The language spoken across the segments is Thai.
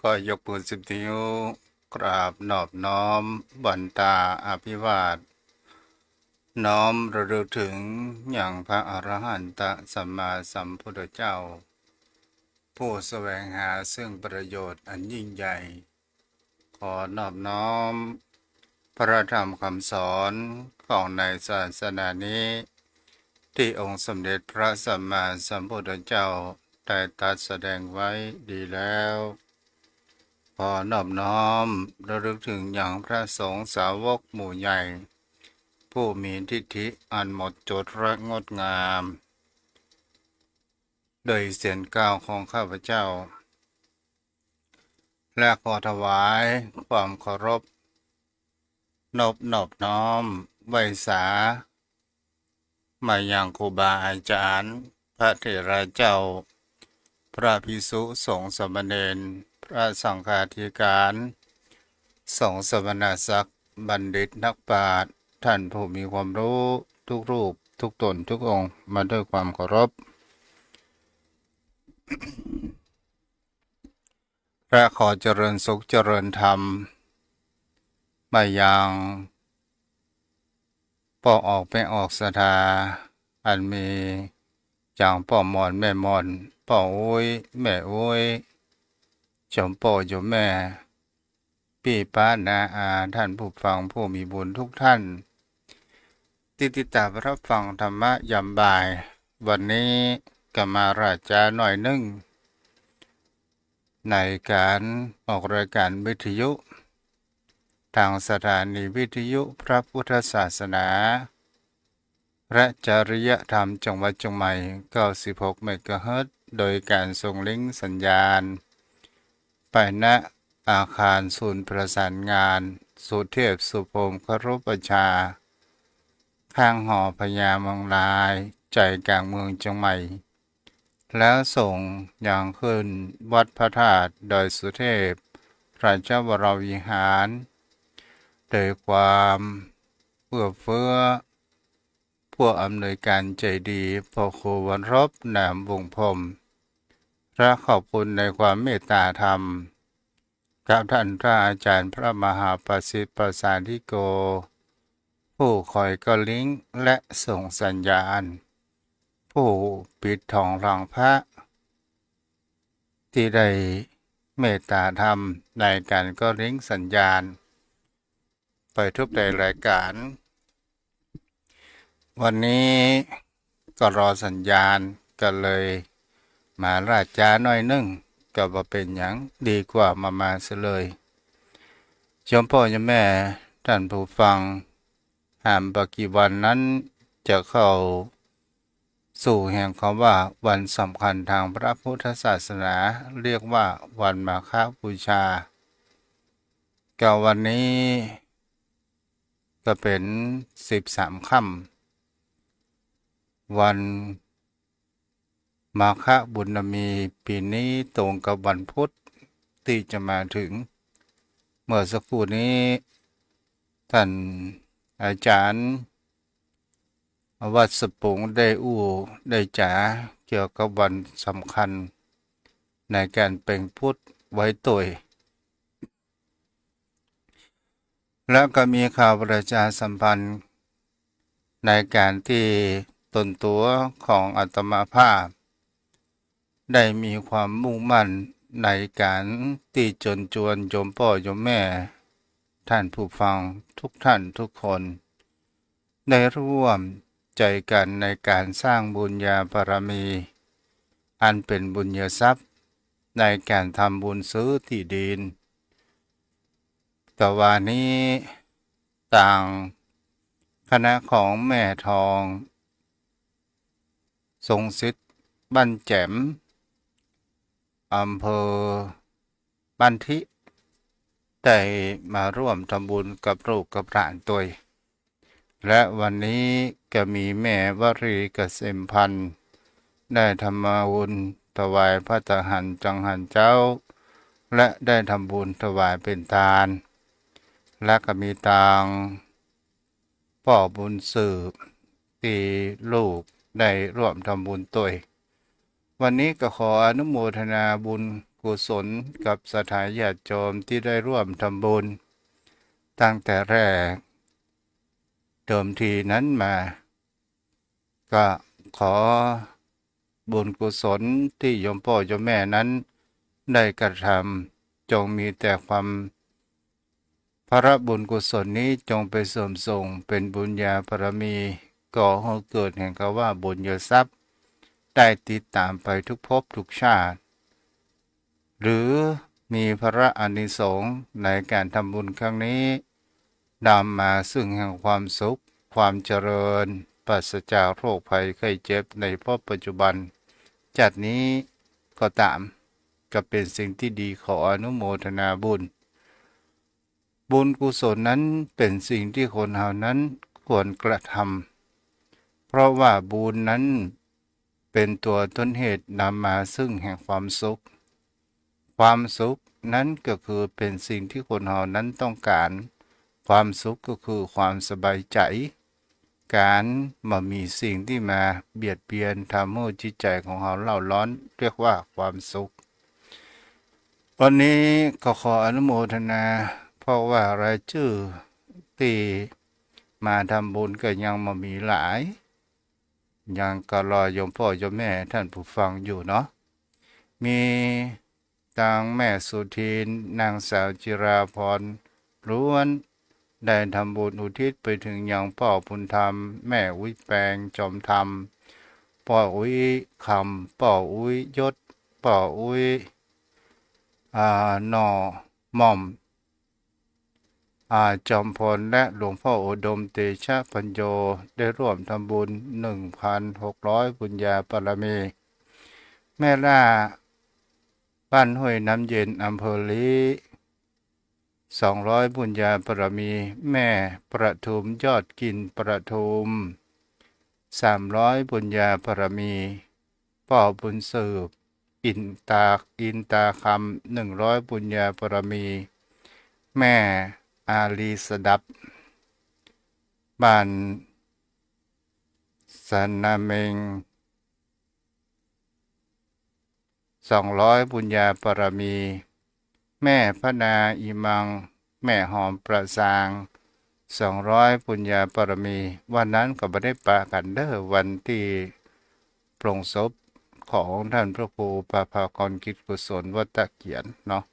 ก็ยกมือ10 นิ้วกราบนอบน้อมบันตาอภิวาทน้อมระลึกถึงอย่างพระอรหันตสัมมาสัมพุทธเจ้าผู้แสวงหาซึ่งประโยชน์อันยิ่งใหญ่ขอนอบน้อมพระธรรมคำสอนของในศาสนานี้ที่องค์สมเด็จพระสัมมาสัมพุทธเจ้าได้ตรัสแสดงไว้ดีแล้วขอนอบน้อมระลึกถึงอย่างพระสงฆ์สาวกหมู่ใหญ่ผู้มีทิฏฐิอันหมดจดและงดงามโดยเสียงก้าวของข้าพเจ้าและขอถวายความเคารพนอบน้อมไหว้สามายังครูบาอาจารย์พระเถระเจ้าพระภิกษุสงฆ์สามเณรพระสังฆาธิการสงฆ์สมณศักดิ์บัณฑิตนักปราชญ์ท่านผู้มีความรู้ทุกรูปทุกตนทุกองค์มาด้วยความเคารพและขอเจริญสุขเจริญธรรมมายังพ่อออกไม่ออกศรัทธาอันมีอย่างพ่อมอนแม่มอนพ่อโอ้ยแม่โอ้ยจอมพ่อโยมแม่พี่ป้านาอาท่านผู้ฟังผู้มีบุญทุกท่านที่ติดตามรับฟังธรรมะยามบ่ายวันนี้ก็มาราชาหน่อยนึงในการออกรายการวิทยุทางสถานีวิทยุพระพุทธศาสนาและจริยธรรมจังหวัดเชียงใหม่96เมกะเฮิรตซ์โดยการส่งลิงก์สัญญาณไปณอาคารศูนย์ประสานงานสุเทพสุพรหมครุประชาข้างหอพญาเมืองลายใจกลางเมืองเชียงใหม่แล้วส่งอย่างขึ้นวัดพระธาตุดอยสุเทพราชวรวิหารโดยความเอื้อเฟื้อผู้อำนวยการใจดีพ่อครูวันรบนามวงพรมและขอบคุณในความเมตตาธรรมกับท่านพระอาจารย์พระมหาประสิทธิ์ประสานทิโกผู้คอยกลิงก์และส่งสัญญาณผู้ปิดทองหลังพระที่ได้เมตตาธรรมในการก็ลิงก์สัญญาณไปทุกรายการวันนี้ก็รอสัญญาณก็เลยมาราชาหน่อยนึงก็บ่เป็นหยังดีกว่ามาซะเลยโยมพ่อโยมแม่ท่านผู้ฟังห้ามปกี่วันนั้นจะเข้าสู่แห่งคำว่าวันสำคัญทางพระพุทธศาสนาเรียกว่าวันมาฆบูชาก็วันนี้ก็เป็น13ค่ำวันมาฆบุญมีปีนี้ตรงกับวันพุธที่จะมาถึงเมื่อสักครู่นี้ท่านอาจารย์วัดสปุงได้ได้จ๋าเกี่ยวกับวันสำคัญในการเป็นพุทธไว้ตัวแล้วก็มีข่าวประชาสัมพันธ์ในการที่ตนตัวของอาตมาภาพได้มีความมุ่งมั่นในการที่จนจวนโยมพ่อโยมแม่ท่านผู้ฟังทุกท่านทุกคนได้ร่วมใจกันในการสร้างบุญญาบารมีอันเป็นบุญญาทรัพย์ในการทำบุญซื้อที่ดินแต่วันนี้ต่างคณะของแม่ทองทรงสิทธิ์บ้านแจ่มอำเภอบ้านทิได้มาร่วมทำบุญกับลูกกับหลานตัวและวันนี้ก็มีแม่วรีเกษมพันธ์ได้ทำมาบุญถวายพระตาหารจังหันเจ้าและได้ทำบุญถวายเป็นทานและก็มีทางพ่อบุญสืบที่ลูกได้ร่วมทำบุญตัววันนี้ก็ขออนุโมทนาบุญกุ กุศลกับสถานญาติโยมที่ได้ร่วมทำบุญตั้งแต่แรกเดิมทีนั้นมาก็ขอบุญกุศลที่โยมพ่อโยมแม่นั้นได้กระทำจงมีแต่ความพระบุญกุศลนี้จงไปเสริมส่งเป็นบุญญาบารมีก่อให้เกิดแห่งคำว่าบุญญาทรัพย์ได้ติดตามไปทุกภพทุกชาติหรือมีพระอานิสงส์ในการทำบุญครั้งนี้นำมาซึ่งแห่งความสุขความเจริญปราศจากโรคภัยไข้เจ็บในภพปัจจุบันจัดนี้ก็ตามก็เป็นสิ่งที่ดีขออนุโมทนาบุญบุญกุศลนั้นเป็นสิ่งที่คนเรานั้นควรกระทำเพราะว่าบุญนั้นเป็นตัวต้นเหตุนำมาซึ่งแห่งความสุขความสุขนั้นก็คือเป็นสิ่งที่คนเรานั้นต้องการความสุขก็คือความสบายใจการมามีสิ่งที่มาเบียดเบียนทำให้จิตใจของเราเล่าร้อนเรียกว่าความสุขวันนี้ก็ขออนุโมทนาเพราะว่ารายชื่อที่มาทำบุญก็ยังมามีหลายยังก็รอโยมพ่อโยมแม่ท่านผู้ฟังอยู่เนาะมีทางแม่สุทินนางสาวจิราพรล้วนได้ทำบุญอุทิศไปถึงยังพ่อบุญธรรมแม่อุ้ยแปงจอมธรรมพ่ออุ้ยคำพ่ออุ้ยยศพ่ออุ้ยหน่อหม่อมจอมพลและหลวงพ่ออุดมเตชะปัญโยได้ร่วมทำบุญ 1,600 บุญญาบารมีแม่ล่าบ้านห้วยน้ำเย็นอำเภอลี200 บุญญาบารมีแม่ประทุมยอดกินประทุม300 บุญญาบารมีพ่อบุญสืบอินตาคำ100 บุญญาบารมีแม่อาลีสดับบ้านสันนาเมง200 บุญญาบารมีแม่พนาอิมังแม่หอมประสาง200 บุญญาบารมีวันนั้นก็ไม่ได้ปะกันเด้อวันที่ปลงศพของท่านพระครูประภากรกิจกุศลวัดตะเกียนเนาะ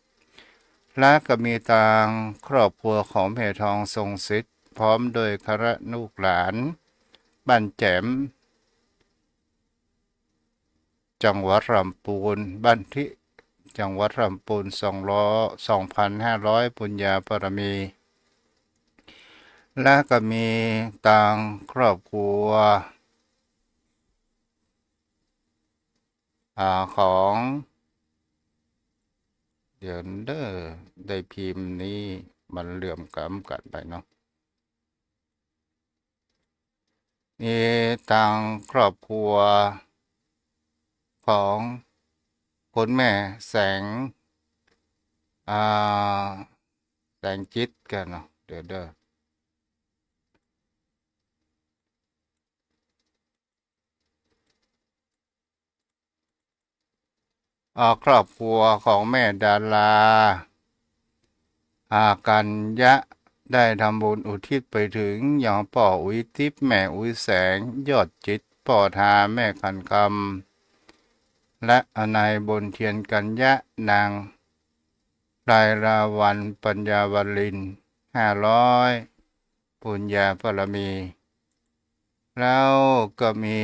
และก็มีทางครอบครัวของแม่ทองทรงศิษย์พร้อมโดยคณะลูกหลานบ้านแจ่มจังหวัดลำพูนบ้านที่จังหวัดลำพูน2,500 บุญญาบารมี และก็มีทางครอบครัวของเดี๋ยวเด้อได้พิมพ์นี้มันเหลื่อมกำกันไปเนาะมีทางครอบครัวของคุณแม่แสงแสงจิตกันเนาะเดี๋ยวเด้อครอบครัวของแม่ดารากันยะได้ทำบุญอุทิศไปถึงอย่างป่ออุ้ยทิพย์แม่อุ้ยแสงยอดจิตป่อทาแม่ขันคำและอนายบนเทียนกัญญะนางรายราวันปัญญาวลิน500 ปุญญาบารมีแล้วก็มี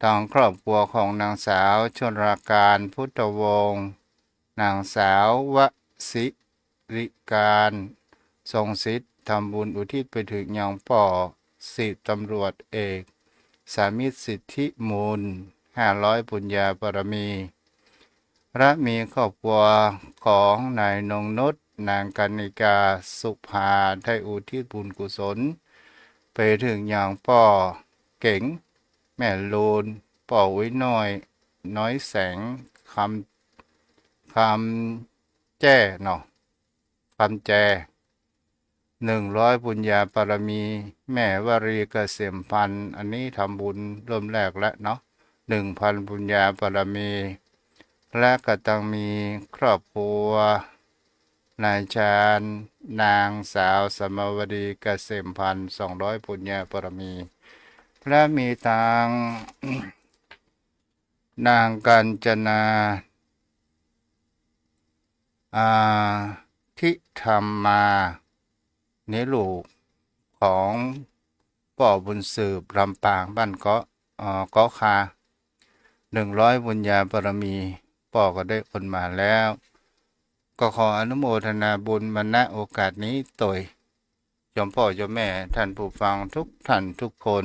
ทางครอบครัวของนางสาวชนราการพุทธวงศ์นางสาววสิริการทรงศิษย์ทำบุญอุทิศไปถึงยังป่อ10 ตำรวจเอกสามิตรสิทธิมูล500 ปุญญาบารมีและมีครอบครัวของนายนงนุชนางกนิกาสุภาได้อุทิศบุญกุศลไปถึงอย่างป่อเก๋งแม่ลูนป่อไว้น้อยแสงคำแจ้เนาะคำแจ100 บุญญาบารมีแม่วรีเกษมพันธ์อันนี้ทำบุญเริ่มแรกแล้วเนาะ1,000 บุญญาบารมี และก็ต้องมีครอบครัวนายชาญนางสาวสมวดีเกษมพันธ์200ปุญญาปรมี และมีทางนางกัญจนาอาทิธรรมานี่ลูกของป่อบุญสืบลำปางบ้านเกาะคา100บุญญาบารมีป่อก็ได้คนมาแล้ว ก็ขออนุโมทนาบุญมาณโอกาสนี้โดยยมพ่อยมแม่ท่านผู้ฟังทุกท่านทุกคน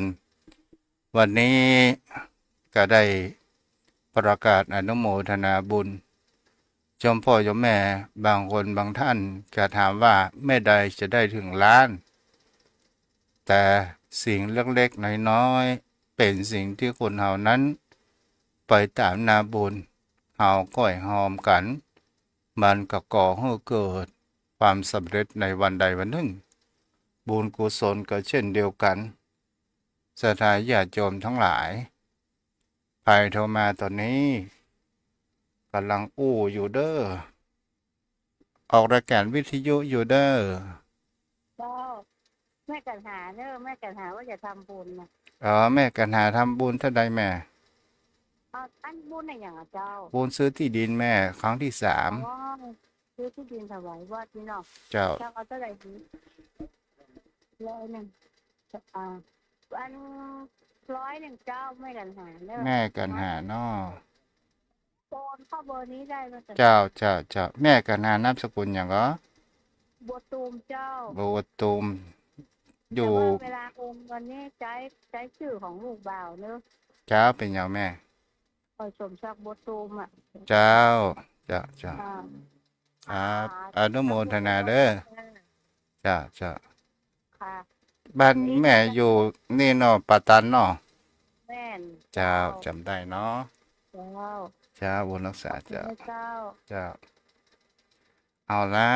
วันนี้ก็ได้ประกาศอนุโมทนาบุญยมพ่อยมแม่บางคนบางท่านก็ถามว่าแม่ใดจะได้ถึงล้าน แต่สิ่งเล็กๆน้อยๆเป็นสิ่งที่คนเฮานั้นไปตามนาบุญเฮาก้อยหอมกัน มันก็ก่อให้เกิดความสำเร็จในวันใดวันหนึ่ง บุญกุศลก็เช่นเดียวกันศรัทธาญาติโยมทั้งหลายใครโทรมาตอนนี้กำลังอู้อยู่เด้อออกรายการวิทยุอยู่เด้อก็แม่กันหาเนอะแม่กันหาว่าจะทำบุญนะแม่กันหาทำบุญเท่าใดแม่อันบุญในอย่างเจ้าบุญซื้อที่ดินแม่ครั้งที่3อ๋อซื้อที่ดินถวายวัดนี่เนาะเจ้าเจ้าเอาเท่าไหร่ดี100อัน100เจ้าแม่กันหาเนอะแม่กันหาน้อโอนเข้าเบอร์นี้ได้ไหมเจ้าแม่กันหานามสกุลอย่างก็บัวตูมเจ้าบัวตูมอแต่ยู่ว่าเวลาโอนวันนี้ใช้ชื่อของลูกบ่าวเนอะเจ้าเป็นอย่างแม่คอยสมศักดิ์บัวตูมเจ้าครับอนุโมทนาเด้อเจ้าค่ะบ้านแม่อยู่นี่เนาะปัตตานเนาะแม่นเจ้าจำได้เนาะเจ้าบุญรักษาเจ้าเจ้าเอาละ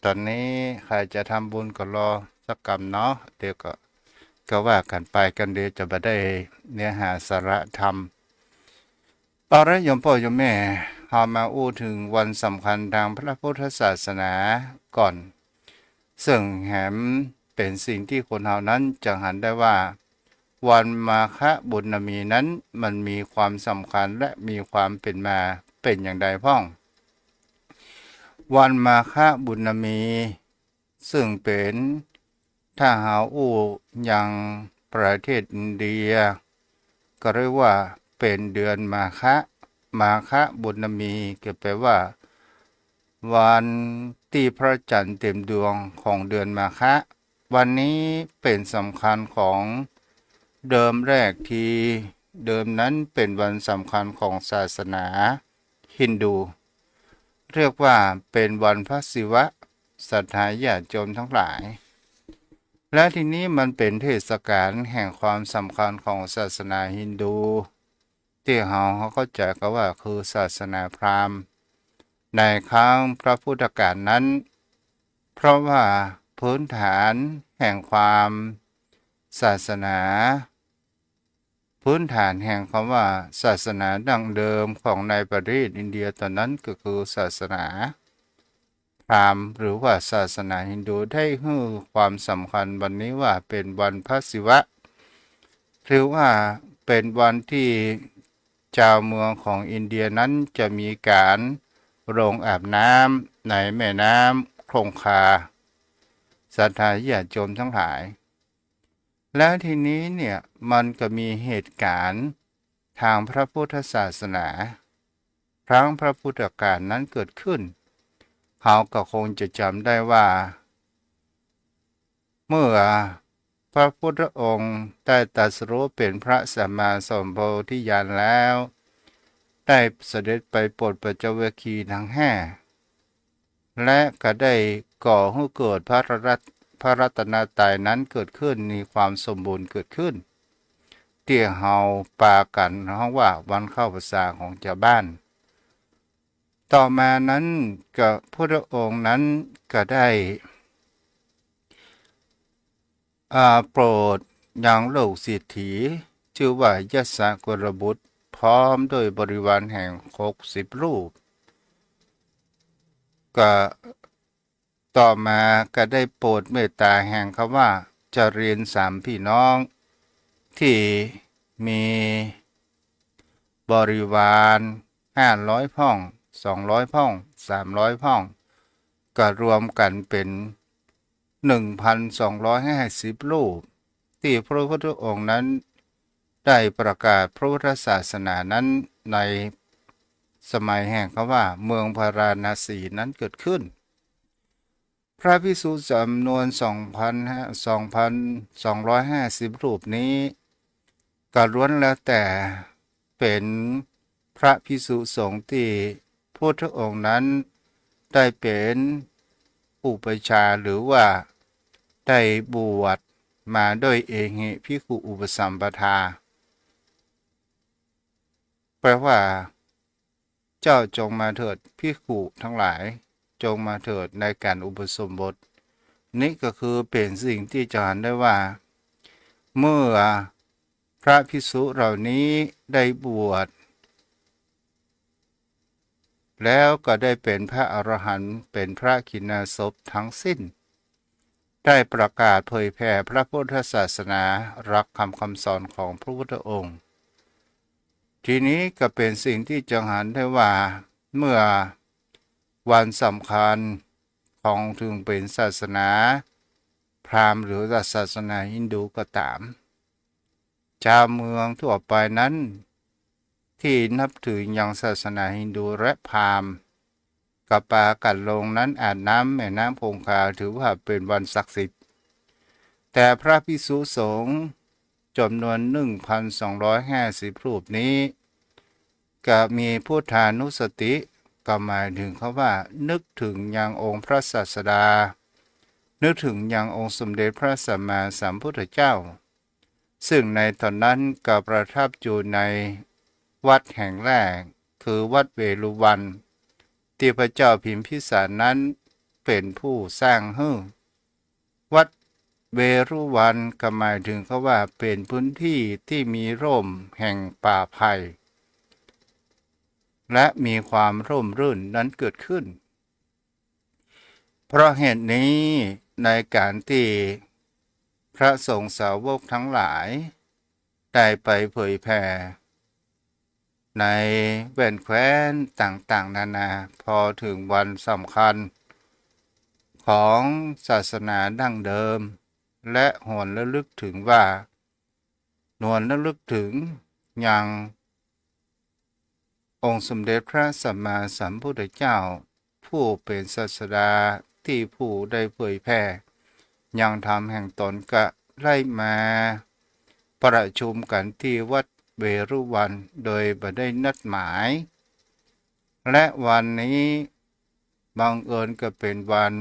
ตอนนี้ใครจะทำบุญก็รอสักกรรมเนาะเดี๋ยวก็ว่ากันไปกันเดี๋ยวจะมาได้เนื้อหาสาระธรรมเอาละโยมพ่อโยมแม่เรามาอู้ถึงวันสำคัญทางพระพุทธศาสนาก่อน ซึ่งแหมเป็นสิ่งที่คนเฮานั้นจะหันได้ว่าวันมาฆบุญมีนั้นมันมีความสำคัญและมีความเป็นมาเป็นอย่างใดพ้อง วันมาฆบุญมี ซึ่งเป็นถ้าหาอู้อย่างประเทศอินเดีย ก็เรียกว่าเป็นเดือนมาฆบุญมีก็แปลว่าวันที่พระจันทร์เต็มดวงของเดือนมาฆะวันนี้เป็นสำคัญของเดิมแรกที่เดิมนั้นเป็นวันสำคัญของศาสนาฮินดูเรียกว่าเป็นวันพระศิวะศรัทธาญาติโยมทั้งหลายและทีนี้มันเป็นเทศกาลแห่งความสำคัญของศาสนาฮินดูที่เขาเข้าใจกันว่าคือศาสนาพราหมณ์ในครั้งพระพุทธกาลนั้นเพราะว่าพื้นฐานแห่งความศาสนาพื้นฐานแห่งคำว่าศาสนาดั้งเดิมของในประเทศอินเดียตอนนั้นก็คือศาสนาพราหมณ์หรือว่าศาสนาฮินดูได้ให้ความสำคัญวันนี้ว่าเป็นวันพระศิวะหรือว่าเป็นวันที่ชาวเมืองของอินเดียนั้นจะมีการลงอาบน้ำในแม่น้ำคงคาศรัทธาญาติโยมทั้งหลายแล้วทีนี้เนี่ยมันก็มีเหตุการณ์ทางพระพุทธศาสนาครั้งพระพุทธกาลนั้นเกิดขึ้นเขาก็คงจะจำได้ว่าเมื่อพระพุทธองค์ได้ตรัสรู้เป็นพระสัมมาสัมโพธิญาณแล้วได้เสด็จไปโปรดปัจเจกคีทั้งห้าและก็ได้ก่อให้เกิดพระรัตนตรัยนั้นเกิดขึ้นมีความสมบูรณ์เกิดขึ้นเตี่ยเฮาปากันห้องว่าวันเข้าพรรษาของชาวบ้านต่อมานั้นก็พระองค์นั้นก็ได้โปรดยังโลกเศรษฐีชื่อว่ายศกุลบุตรพ่ ร้อมด้วยบริวารแห่ง60รูปก็ต่อมาก็ได้โปรดเมตตาแห่งคำว่าเจริญสามพี่น้องที่มีบริวาร500พ่อง200พ่อง300พ่องก็รวมกันเป็น1,250รูปที่พระพุทธองค์นั้นได้ประกาศพระพุทธศาสนานั้นในสมัยแห่งคำว่าเมืองพาราณสีนั้นเกิดขึ้นพระภิกษุจำนวน2,250 รูปนี้ก็ล้วนแล้วแต่เป็นพระภิกษุสงฆ์ที่พุทธองค์นั้นได้เป็นอุปชฌาย์หรือว่าได้บวชมาด้วยเอหิภิกขุอุปสัมปทาแปลว่าเจ้าจงมาเถิดภิกขุทั้งหลายจงมาเถิดในการอุปสมบทนี่ก็คือเป็นสิ่งที่จะเห็นได้ว่าเมื่อพระภิกษุเหล่านี้ได้บวชแล้วก็ได้เป็นพระอรหันต์เป็นพระขิณาสพทั้งสิ้นได้ประกาศเผยแผ่พระพุทธศาสนารักคำสอนของพระพุทธองค์ทีนี้ก็เป็นสิ่งที่จะเห็นได้ว่าเมื่อวันสำคัญของถึงเป็นศาสนาพราหมณ์หรือศาสนาฮินดูก็ตามชาวเมืองทั่วไปนั้นที่นับถือยังศาสนาฮินดูและพราหมณ์กับปากันลงนั้นอาบน้ำแม่น้ำคงคาถือว่าเป็นวันศักดิ์สิทธิ์แต่พระภิกษุสงฆ์จำนวน1,250 รูปนี้ก็มีพุทธานุสติก็หมายถึงเขาว่านึกถึงยังองค์พระศาสดานึกถึงยังองค์สมเด็จพระสัมมาสัมพุทธเจ้าซึ่งในตอนนั้นก็ประทับอยู่ในวัดแห่งแรกคือวัดเวฬุวันที่พระเจ้าพิมพิสารนั้นเป็นผู้สร้างให้วัดเวรุวันก็หมายถึงเขาว่าเป็นพื้นที่ที่มีร่มแห่งป่าไผ่และมีความร่มรื่นนั้นเกิดขึ้นเพราะเหตุนี้ในการที่พระสงฆ์สาวกทั้งหลายได้ไปเผยแผ่ในแว่นแคว้นต่างๆนานาพอถึงวันสำคัญของศาสนาดั้งเดิมและหวนระลึกถึงว่านวลระลึกถึงยังองค์สมเด็จพระสัมมาสัมพุทธเจ้าผู้เป็นศาสดาที่ผู้ได้เผยแผ่ยังธรรมแห่งตนก็ได้มาประชุมกันที่วัดเวรุวันโดยบ่ได้นัดหมายและวันนี้บังเอิญก็เป็นวัน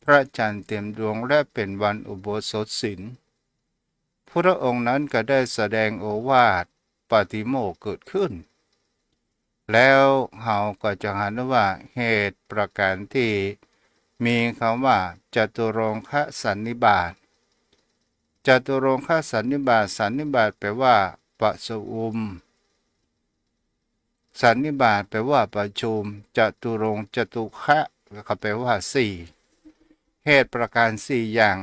พระจันทร์เต็มดวงและเป็นวันอุโบสถศีลพระองค์นั้นก็ได้แสดงโอวาทปาติโมกข์เกิดขึ้นแล้วเราก็จะเห็นว่าเหตุประการที่มีคำว่าจตุรงคสันนิบาตจตุรงคสันนิบาตสันนิบาตแปลว่าประชุมสันนิบาตแปลว่าประชุมจตุรงจตุคะก็แปลว่าสี่เหตุประการสี่อย่าง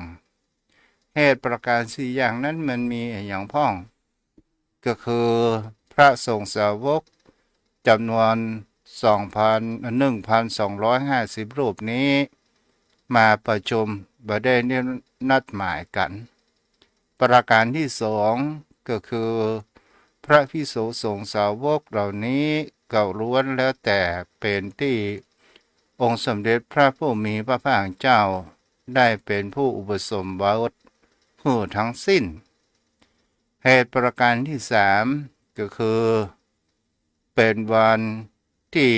เหตุประการสี่อย่างนั้นมันมีอย่างพ้องก็คือพระสงฆ์สาวกจำนวน1,250 รูปนี้มาประชุมบ่ได้นัดหมายกันประการที่สองก็คือพระภิกษุสงฆ์สาวกเหล่านี้ก็ล้วนแล้วแต่เป็นที่องค์สมเด็จพระผู้มีพระภาคเจ้าได้เป็นผู้อุปสมบทผู้ทั้งสิ้นเหตุประการที่สามก็คือเป็นวันที่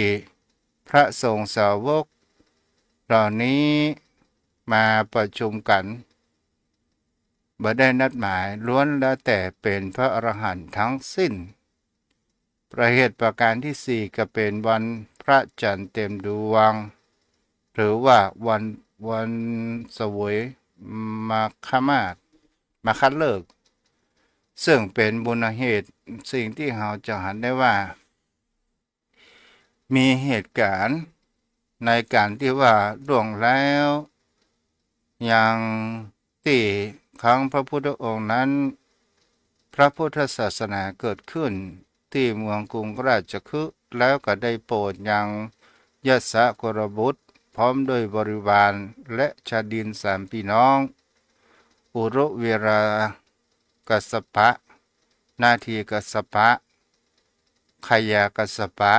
พระสงฆ์สาวกเหล่านี้มาประชุมกันบ่ได้นัดหมายล้วนแล้วแต่เป็นพระอรหันต์ทั้งสิ้นประเหตุประการที่สี่ก็เป็นวันพระจันทร์เต็มดวงหรือว่าวันเสวยมาฆมาสมาคัดเลิก ซึ่งเป็นบุญเหตุสิ่งที่เราจะหันได้ว่า มีเหตุการณ์ในการที่ว่าล่วงแล้วอย่างที่ครั้งพระพุทธองค์นั้นพระพุทธศาสนาเกิดขึ้นที่เมืองกรุงราชคฤห์แล้วก็ได้โปรดยังยศกรบุตรพร้อมด้วยบริวารและชาดินสามพี่น้องอุรุเวรากัสสปะนาทีกัสสปะขยากัสสปะ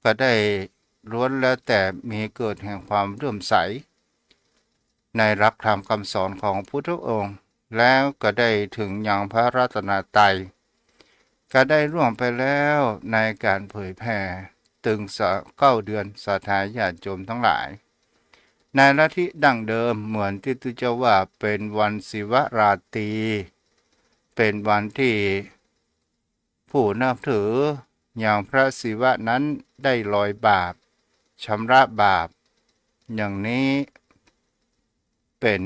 ก็ได้ล้วนแล้วแต่มีเกิดแห่งความเลื่อมใสในหลักธรรมคำสอนของพุทธองค์ แล้วก็ได้ถึงยังพระรัตนตรัยก็ได้ร่วมไปแล้วในการเผยแผ่ตึง9 เดือนสาธาญาติโยมทั้งหลาย ในลัทธิดั้งเดิมเหมือนที่ตุเจ้าว่าเป็นวันศิวราตรีเป็นวันที่ผู้นับถืออย่างพระศิวะนั้นได้ลอยบาปชำระบาปอย่างนี้เป็น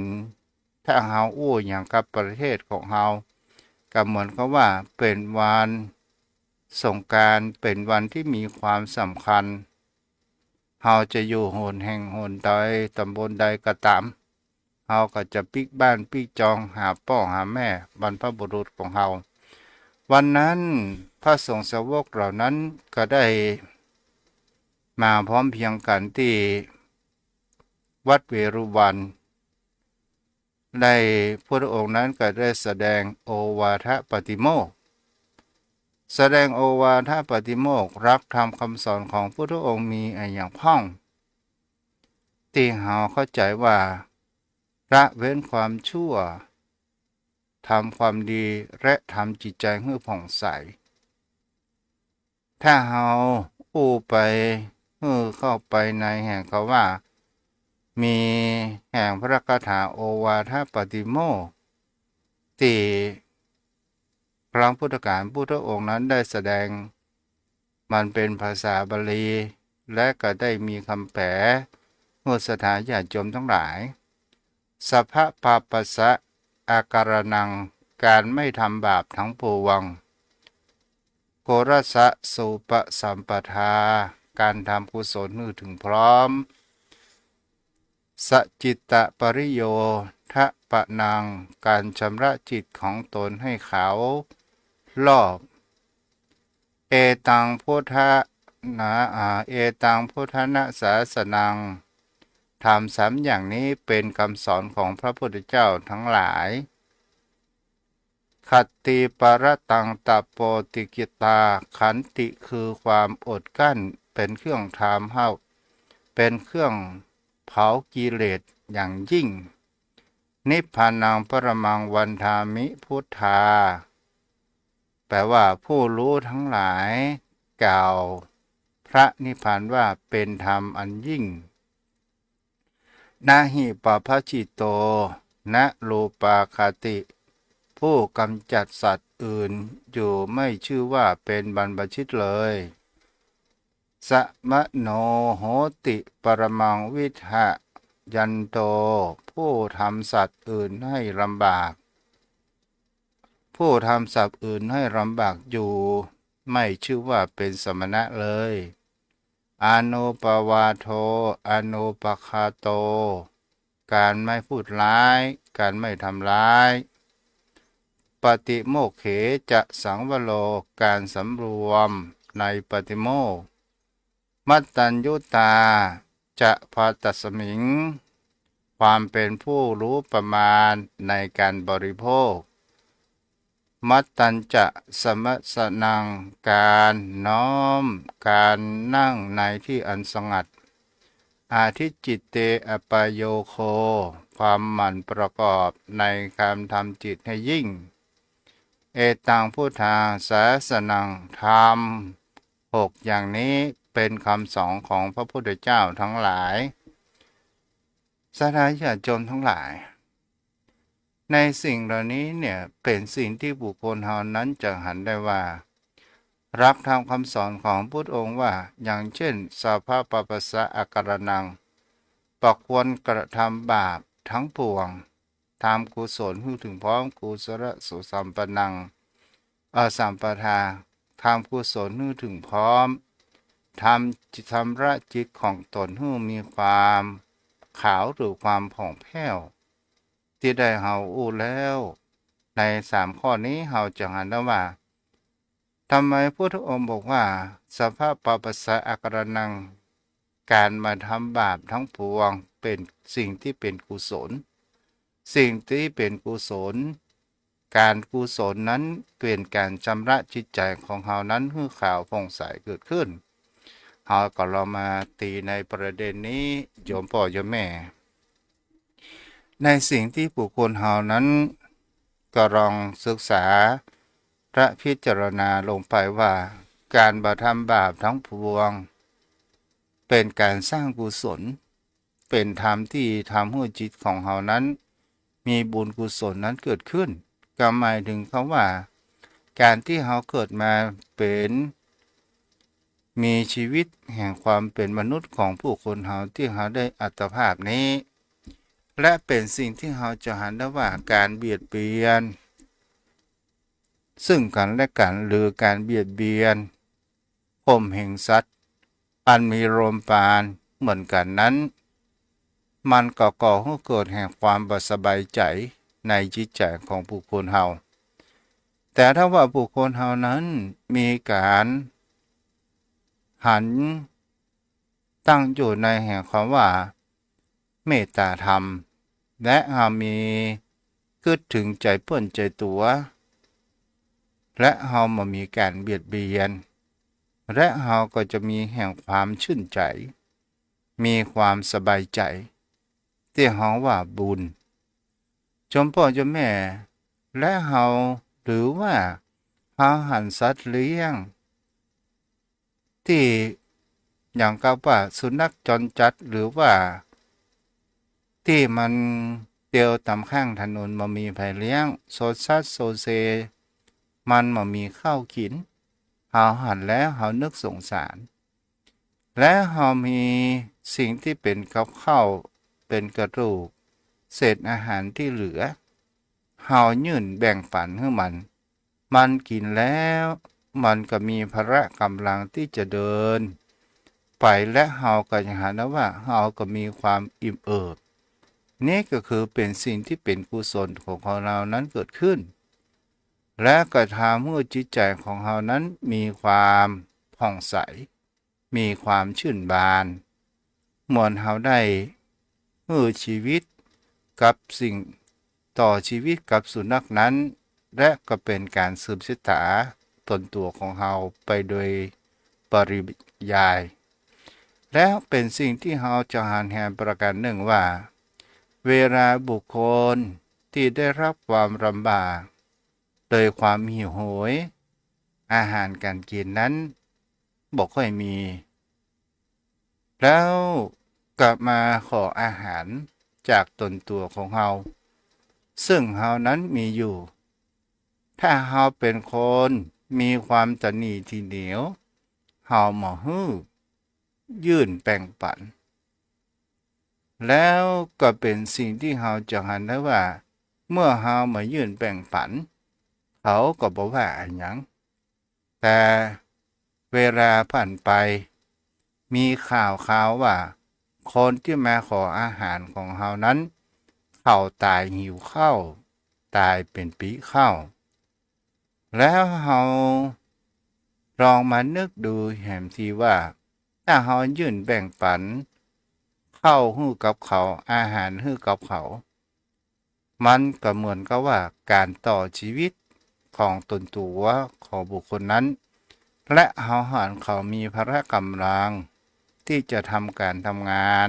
ถ้าเฮาอู้อย่างกับประเทศของเฮาก็เหมือนกับว่าเป็นวันสงกรานต์เป็นวันที่มีความสำคัญเฮาจะอยู่โหนแห่งโหนใดตำบลใดก็ตามเฮาก็จะปิกบ้านปิกจองหาพ่อหาแม่บรรพบุรุษของเฮาวันนั้นพระสงฆ์สาวกเหล่านั้นก็ได้มาพร้อมเพรียงกันที่วัดเวรุวันได้พระองค์นั้นก็ได้แสดงโอวาทปาติโมกข์แสดงโอวาทปาติโมกข์รักธรรมคำสอนของพระองค์มีอย่างพ้องที่เฮาเข้าใจว่าละเว้นความชั่วทำความดีและทำจิตใจให้ผ่องใสถ้าเฮาอู้ไปเข้าไปในแห่งเขาว่ามีแห่งพระคาถาโอวาทปาติโมกข์ที่ครั้งพุทธกาลพุทธองค์นั้นได้แสดงมันเป็นภาษาบาลีและก็ได้มีคำแปลเมื่อสถานญาติโยมทั้งหลายสัพพะปาปัสสะอาการนังการไม่ทำบาปทั้งปวงโกรัสสะสุปสัมปทาการทำกุศลนึกถึงพร้อมสจิตตปริโยทะปะนังการชำระจิตของตนให้ขาวรอบเอตังพุทธนะเอตังพุทธนะศาสนังทำ3อย่างนี้เป็นคำสอนของพระพุทธเจ้าทั้งหลายขัตติปรตังตโปติกิตาขันติคือความอดกั้นเป็นเครื่องทำให้เป็นเครื่องเผากิเลสอย่างยิ่งนิพพานังปรมังวันธามิพุทธาแปลว่าผู้รู้ทั้งหลายกล่าวพระนิพพานว่าเป็นธรรมอันยิ่งนาหิปปะชิโตนะโลปาคาติผู้กำจัดสัตว์อื่นอยู่ไม่ชื่อว่าเป็นบรรพชิตเลยสะมะโนโหติปรมังวิทะยันโตผู้ทำสัตว์อื่นให้ลำบากผู้ทำสัตว์อื่นให้ลำบากอยู่ไม่ชื่อว่าเป็นสมณะเลยอาโนปวาโทอาโนปคาโตการไม่พูดร้ายการไม่ทำร้ายปฏิโมกเขจะสังวโรการสำรวมในปฏิโมกข์มัตตัญญุตาจะพาตัสมิงความเป็นผู้รู้ประมาณในการบริโภคมัตตัญจะสมสนังการน้อมการนั่งในที่อันสงัดอาทิจิตเตอปโยโคความหมั่นประกอบในการทำจิตให้ยิ่งเอตังพุทธาสาสนังธรรม6อย่างนี้เป็นคำสอนของพระพุทธเจ้าทั้งหลายสาธารณญาติโยมทั้งหลายในสิ่งเหล่านี้เนี่ยเป็นสิ่งที่บุคคลเฮานั้นจะหันได้ว่ารับทำคำสอนของพุทธองค์ว่าอย่างเช่นสัพพะปะปัสสะอาการนังควรกระทำบาปทั้งปวง ทำกุศลให้ถึงพร้อมกุศลสุสัมปนังสัมปทาทำกุศลให้ถึงพร้อมชำระจิตของตนให้มีความขาวหรือความผ่องแผ้วที่ได้เฮาอู้แล้วใน3 ข้อนี้เฮาจะหันได้ว่าทำไมพุทธองค์บอกว่าสภาพปปัสสะอาการนังการมาทำบาปทั้งปวงเป็นสิ่งที่เป็นกุศลสิ่งที่เป็นกุศลการกุศลนั้นเปลี่ยนการชำระจิตใจของเฮานั้นให้ขาวผ่องใสเกิดขึ้นเฮาก็เรามาตีในประเด็นนี้โยมพ่อโยมแม่ในสิ่งที่บุคคลเฮานั้นก็ลองศึกษาและพิจารณาลงไปว่าการบทำบาปทั้งปวงเป็นการสร้างกุศลเป็นธรรมที่ทำให้จิตของเฮานั้นมีบุญกุศลนั้นเกิดขึ้นก็หมายถึงเขาว่าการที่เฮาเกิดมาเป็นมีชีวิตแห่งความเป็นมนุษย์ของผู้คนเฮาที่เฮาได้อัตภาพนี้และเป็นสิ่งที่เฮาจะหันได้ว่าการเบียดเบียนซึ่งกันและกันหรือการเบียดเบียนข่มเหงสัตว์อันมีลมปราณเหมือนกันนั้นมันก็ก่อให้เกิดแห่งความบ่สบายใจในจิตใจของบุคคลเฮาแต่ถ้าว่าบุคคลเฮานั้นมีการหันตั้งอยู่ในแห่งความว่าเมตตาธรรมและเฮามีคิดถึงใจเปิ้นใจตัวและเฮาบ่มีการเบียดเบียนและเฮาก็จะมีแห่งความชื่นใจมีความสบายใจที่เฮาว่าบุญจมพ่อจมแม่และเฮาหรือว่าเฮาหันสัตว์เลี้ยงที่อย่างกับว่าสุนัขจรจัดหรือว่าที่มันเตียวตามข้างถนนมามีไผเลี้ยงโซซัสโซเซมันมามีข้าวกินเฮาหันแล้วเฮานึกสงสารและเฮามีสิ่งที่เป็นกับข้าวเป็นกระดูกเศษอาหารที่เหลือเฮายื่นแบ่งปันให้มันกินแล้วมันก็มีพละกำลังที่จะเดินไปและเฮาก็จะหันว่าเฮาก็มีความอิ่มเอิบนี่ก็คือเป็นสิ่งที่เป็นกุศลของเรานั้นเกิดขึ้นและก็ทำให้จิตใจของเรานั้นมีความผ่องใสมีความชื่นบานเหมือนเราได้ชีวิตกับสิ่งต่อชีวิตกับสุนัขนั้นและก็เป็นการสืบชะตาตนตัวของเราไปโดยปริยายและเป็นสิ่งที่เราจะหันแหนประการหนึ่งว่าเวลาบุคคลที่ได้รับความลำบากโดยความหิวโหยอาหารการกินนั้นบอกค่อยมีแล้วกลับมาขออาหารจากตนตัวของเราซึ่งเรานั้นมีอยู่ถ้าเราเป็นคนมีความตนีทีเหนียวเราหมอยื่นแบ่งปันแล้วก็เป็นสิ่งที่เราจะหันได้ว่าเมื่อเรามายื่นแบ่งปันเขาก็บอกว่าอะไรอย่างแต่เวลาผ่านไปมีข่าวว่าคนที่มาขออาหารของเรานั้นเขาตายหิวข้าวตายเป็นปีข้าวแล้วเราลองมานึกดูแหมทีว่าถ้าเรายื่นแบ่งปันเข้าให้กับเขาอาหารให้กับเขามันก็เหมือนกับว่าการต่อชีวิตของตนตัวของบุคคลนั้นและเขาหันเขามีพละกำลังที่จะทำการทำงาน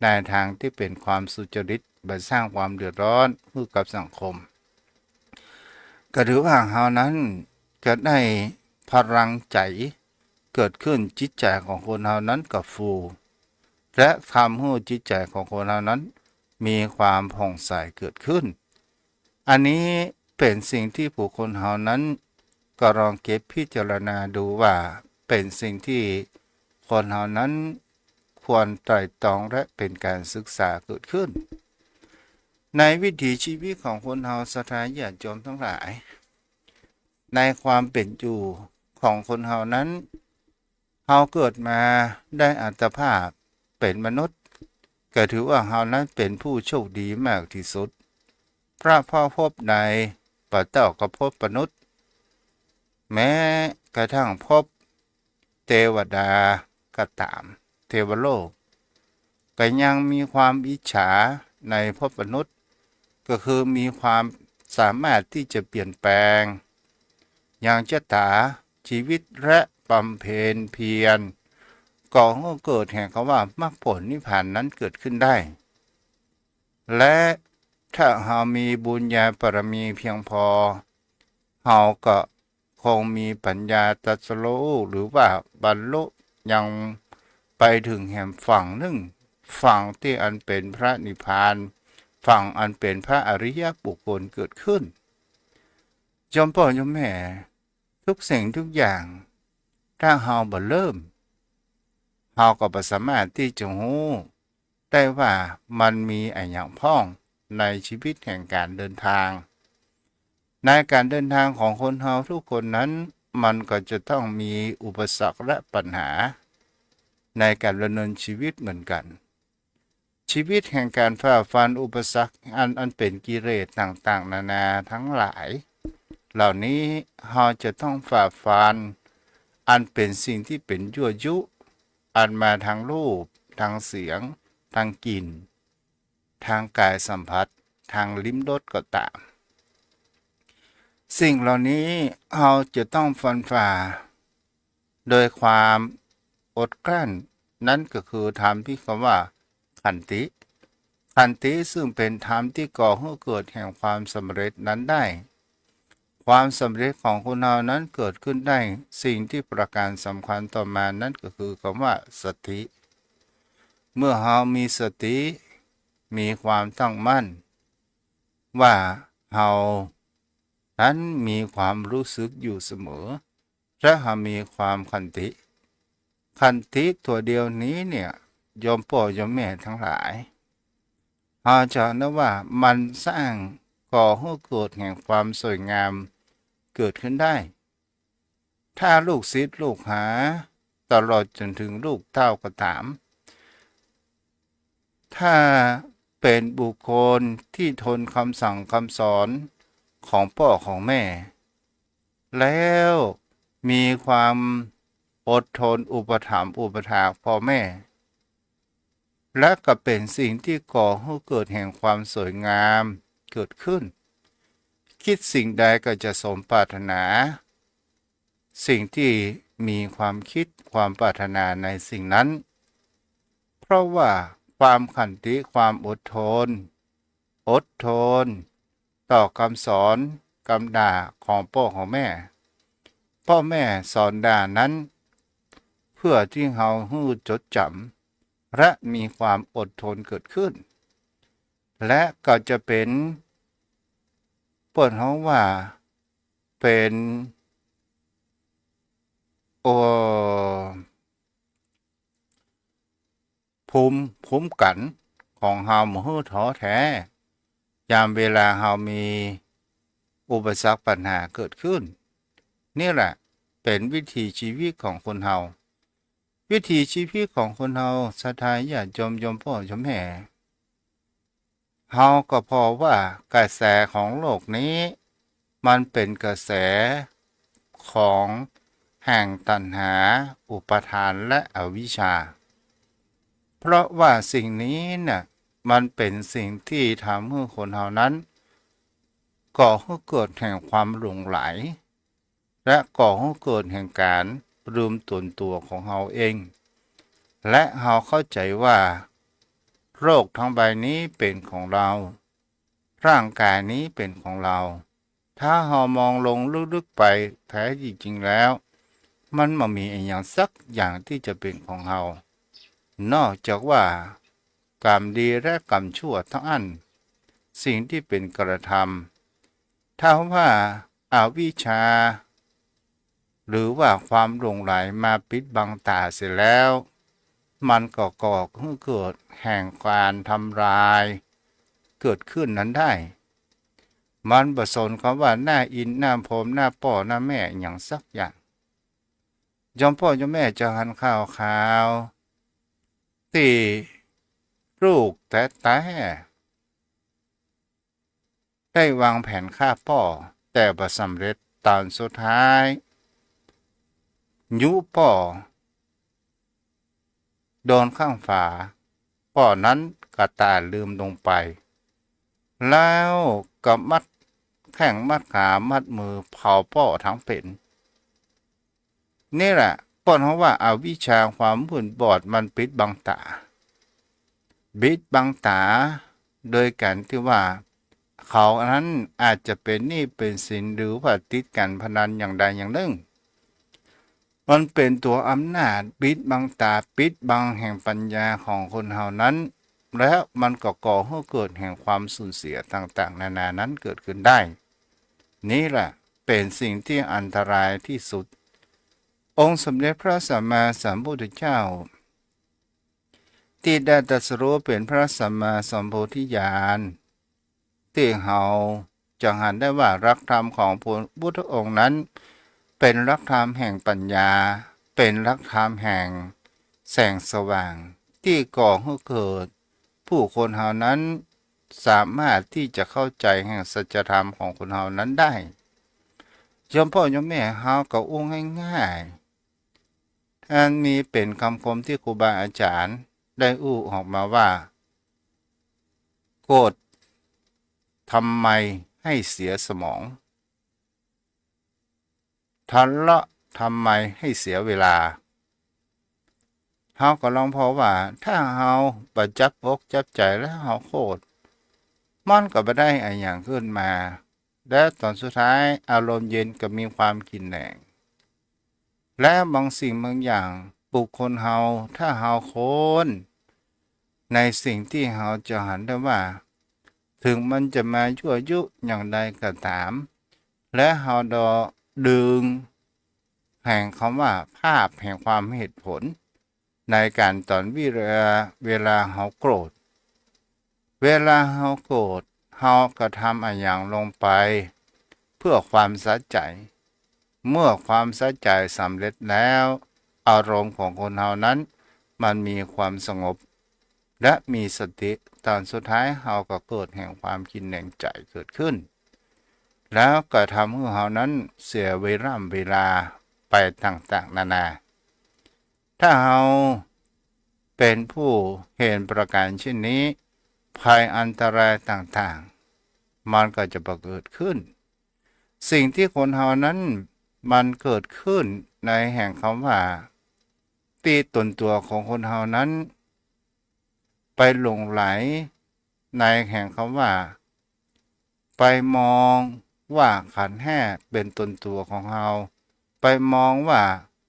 ในทางที่เป็นความสุจริตไปสร้างความเดือดร้อนให้กับสังคมก็ถือว่าเขานั้นก็ได้พลังใจเกิดขึ้นจิตใจของคนเขานั้นก็ฟูและทำให้จิตใจของคนเรานั้นมีความผ่องใสเกิดขึ้นอันนี้เป็นสิ่งที่ผู้คนเรานั้นก็ลองเก็บพิจารณาดูว่าเป็นสิ่งที่คนเรานั้นควรไตร่ตรองและเป็นการศึกษาเกิดขึ้น ในวิถีชีวิตของคนเฮาศรัทธาญาติโยมทั้งหลาย ในความเป็นอยู่ของคนเฮานั้นเฮาเกิดมาได้อัตภาพเป็นมนุษย์ก็ถือว่าเฮานั้นเป็นผู้โชคดีมากที่สุดพระพ่อพบในปะเต้าก็พบมนุษย์แม้กระทั่งพบเทวดาก็ตามเทวโลกก็ยังมีความอิจฉาในพบมนุษย์ก็คือมีความสามารถที่จะเปลี่ยนแปลงอย่างชะตาชีวิตและบำเพ็ญเพียรก่อให้เกิดแห่งคำว่ามรรคผลนิพพานนั้นเกิดขึ้นได้และถ้าเรามีบุญญาบารมีเพียงพอเราก็คงมีปัญญาตรัสรู้หรือว่าบรรลุยังไปถึงแห่งฝั่งหนึ่งฝั่งที่อันเป็นพระนิพพานฝั่งอันเป็นพระอริยบุคคลเกิดขึ้นยมพ่อยมแม่ทุกสิ่งทุกอย่างถ้าเราบ่เริ่มเราก็บ่สามารถที่จะรู้ได้ว่ามันมีอะไรอย่างพ้องในชีวิตแห่งการเดินทางในการเดินทางของคนเราทุกคนนั้นมันก็จะต้องมีอุปสรรคและปัญหาในการดำเนินชีวิตเหมือนกันชีวิตแห่งการฝ่าฟันอุปสรรคอันเป็นกิเลสต่างๆนานาทั้งหลายเหล่านี้เราจะต้องฝ่าฟันอันเป็นสิ่งที่เป็นยั่วยุอันมาทางรูปทางเสียงทางกลิ่นทางกายสัมผัสทางลิ้มรสก็ตามสิ่งเหล่านี้เราจะต้องฟันฝ่าโดยความอดกลั้นนั่นก็คือธรรมที่คำว่าขันติซึ่งเป็นธรรมที่ก่อให้เกิดแห่งความสำเร็จนั้นได้ความสำเร็จของคนเรานั้นเกิดขึ้นได้สิ่งที่ประการสำคัญต่อมานั้นก็คือคำว่าสติเมื่อเรามีสติมีความตั้งมั่นว่าเรานั้นมีความรู้สึกอยู่เสมอและเรามีความขันติตัวเดียวนี้เนี่ยโยมพ่อโยมแม่ทั้งหลายเราจะนึกว่ามันสร้างก่อให้เกิดแห่งความสวยงามเกิดขึ้นได้ถ้าลูกศิษย์ลูกหาตลอดจนถึงลูกเต้าก็ถามถ้าเป็นบุคคลที่ทนคำสั่งคำสอนของพ่อของแม่แล้วมีความอดทนอุปถัมภ์อุปถากพ่อแม่และก็เป็นสิ่งที่ก่อให้เกิดแห่งความสวยงามเกิดขึ้นคิดสิ่งใดก็จะสมปรารถนาสิ่งที่มีความคิดความปรารถนาในสิ่งนั้นเพราะว่าความขันติความอดทนต่อคำสอนคำด่าของพ่อของแม่สอนด่านั้นเพื่อที่เราให้จดจำและมีความอดทนเกิดขึ้นและก็จะเป็นเปิดห้องว่าเป็นภูมิกันของเฮาบ่ให้ท้อแท้ยามเวลาเฮามีอุปสรรคปัญหาเกิดขึ้นนี่แหละเป็นวิถีชีวิตของคนเฮาวิถีชีวิตของคนเฮาศรัทธาญาติโยมพ่อโยมแม่เฮาก็พอว่ากระแสของโลกนี้มันเป็นกระแสของแห่งตัณหาอุปทานและอวิชชาเพราะว่าสิ่งนี้น่ะมันเป็นสิ่งที่ทำให้คนเฮานั้นก่อให้เกิดแห่งความหลงไหลและก่อให้เกิดแห่งการลืมตนตัวของเฮาเองและเฮาเข้าใจว่าโลกทั้งใบนี้เป็นของเราร่างกายนี้เป็นของเราถ้าเฮามองลงลึกๆไปแท้จริงๆแล้วมันไม่มีอย่างสักอย่างที่จะเป็นของเฮานอกจากว่ากรรมดีและกรรมชั่วทั้งอันสิ่งที่เป็นกระทำถ้าว่าอาวิชชาหรือว่าความหลงไหลมาปิดบังตาเสียแล้วมันก็ก่อให้เกิดแห่งการทำลาย เกิดขึ้นนั้นได้ มันบ่สนคำว่าหน้าอินหน้าพรหมหน้าป่อหน้าแม่อย่างสักอย่างยอมพ่อยอมแม่จะหันข้าวขาวตีลูกแต่ได้วางแผนฆ่าพ่อแต่บ่สำเร็จตอนสุดท้ายยุพ่อโดนข้างฝาพ่อนั้นกระตายลืมลงไป แล้วก็มัดแข้งมัดขามัดมือเผาพ่อทั้งเป็นนี่แหละป้อนเขาว่าอาวิชชาความมืดบอดมันปิดบังตาปิดบังตาโดยการที่ว่าเขานั้นอาจจะเป็นหนี้เป็นสินหรือว่าติดการพนันอย่างใดอย่างหนึ่งมันเป็นตัวอำนาจปิดบังตาปิดบังแห่งปัญญาของคนเฮานั้นแล้วมันก็ก่อให้เกิดแห่งความสูญเสียต่างๆนานานั้นเกิดขึ้นได้ นี่แหละเป็นสิ่งที่อันตรายที่สุด องค์สมเด็จพระสัมมาสัมพุทธเจ้าที่ได้ตรัสรู้เป็นพระสัมมาสัมโพธิญาณที่เฮาจะหันได้ว่ารักธรรมของพระพุทธองค์นั้นเป็นรักธรรมแห่งปัญญาเป็นรักธรรมแห่งแสงสว่างที่ก่อให้เกิดผู้คนเฮานั้นสามารถที่จะเข้าใจแห่งสัจธรรมของคนเฮานั้นได้ยมพ่อยมแม่เฮาก็อุ้งง่ายๆท่านมีเป็นคำคมที่ครูบาอาจารย์ได้อู้ออกมาว่าโกรธทำไมให้เสียสมองทะเลาะทำไมให้เสียเวลาเฮาก็ลองพอว่าถ้าเฮาประจับอกจับใจแล้วเฮาโคตรมันก็บ่ได้อะไรอย่างขึ้นมา และตอนสุดท้ายอารมณ์เย็นก็มีความกินแหนงและบางสิ่งบางอย่างบุคคลเฮาถ้าเฮาโคนในสิ่งที่เฮาจะหันได้ว่า ถึงมันจะมายั่วยุอย่างใดก็ตาม และเฮาดอดึงแห่งคำว่าภาพแห่งความเหตุผล ในการตอนเวลาเฮาโกรธเวลาเฮาโกรธเฮาก็ทำอะไรอย่างลงไป เพื่อความสะใจ เมื่อความสะใจสำเร็จแล้ว อารมณ์ของคนเฮานั้นมันมีความสงบ และมีสติตอนสุดท้ายเฮาก็เกิดแห่งความคิดแห่งใจเกิดขึ้น แล้วก็ทำให้เฮานั้นเสียเวลาไปต่างๆนานา ถ้าเฮาเป็นผู้เห็นประการเช่นนี้ภัยอันตรายต่างๆมันก็จะเกิดขึ้น สิ่งที่คนเฮานั้นมันเกิดขึ้นในแห่งคำว่าตีตนตัวของคนเฮานั้นไปหลงไหลในแห่งคำว่าไปมองว่าขันธ์ห้าเป็นตนตัวของเฮาไปมองว่า